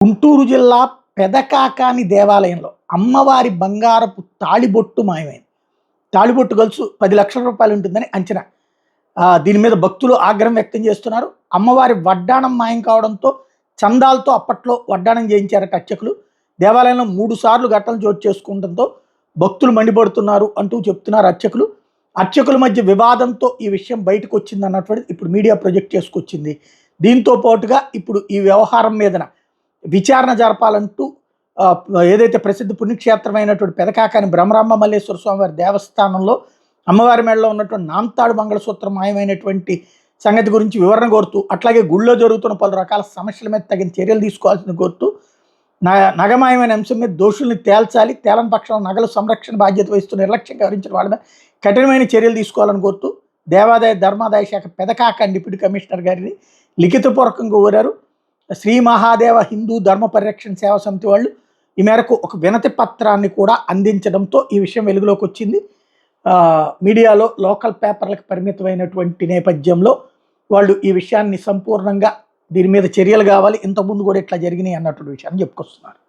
గుంటూరు జిల్లా పెదకాకాని దేవాలయంలో అమ్మవారి బంగారపు తాళిబొట్టు మాయమైంది. తాళిబొట్టు గొలుసు 10 లక్షల రూపాయలు ఉంటుందని అంచనా. దీని మీద భక్తులు ఆగ్రహం వ్యక్తం చేస్తున్నారు. అమ్మవారి వడ్డాణం మాయం కావడంతో చందాలతో అప్పట్లో వడ్డాణం చేయించారట అర్చకులు. దేవాలయంలో 3 సార్లు ఘటనలు చోటు చేసుకుంటంతో భక్తులు మండిపడుతున్నారు అంటూ చెప్తున్నారు అర్చకులు. అర్చకుల మధ్య వివాదంతో ఈ విషయం బయటకు వచ్చింది అన్నటువంటిది ఇప్పుడు మీడియా ప్రొజెక్ట్ చేసుకొచ్చింది. దీంతో పాటుగా ఇప్పుడు ఈ వ్యవహారం మీదన విచారణ జరపాలంటూ ఏదైతే ప్రసిద్ధ పుణ్యక్షేత్రమైనటువంటి పెదకాకాని బ్రహ్మరాంబ మల్లేశ్వర స్వామివారి దేవస్థానంలో అమ్మవారి మెడలో ఉన్నటువంటి నాంతాడు మంగళసూత్రం మాయమైనటువంటి సంగతి గురించి వివరణ కోరుతూ, అట్లాగే గుళ్ళో జరుగుతున్న పలు రకాల సమస్యల మీద తగిన చర్యలు తీసుకోవాల్సింది కోరుతూ, నగమాయమైన అంశం మీద దోషుల్ని తేల్చాలి, తేలని పక్షంలో నగల సంరక్షణ బాధ్యత వహిస్తూ నిర్లక్ష్యంగా వ్యవహరించిన వాళ్ళ మీద కఠినమైన చర్యలు తీసుకోవాలని కోరుతూ దేవాదాయ ధర్మాదాయ శాఖ పెదకాకాని డిప్యూటీ కమిషనర్ గారిని లిఖితపూర్వకంగా కోరారు. శ్రీ మహాదేవ హిందూ ధర్మ పరిరక్షణ సేవా సమితి వాళ్ళు ఈ మేరకు ఒక వినతి పత్రాన్ని కూడా అందించడంతో ఈ విషయం వెలుగులోకి వచ్చింది. మీడియాలో లోకల్ పేపర్లకు పరిమితమైనటువంటి నేపథ్యంలో వాళ్ళు ఈ విషయాన్ని సంపూర్ణంగా దీని మీద చర్యలు కావాలి, ఇంతకుముందు కూడా ఇట్లా జరిగినాయి అన్నటువంటి విషయాన్ని చెప్పుకొస్తున్నారు.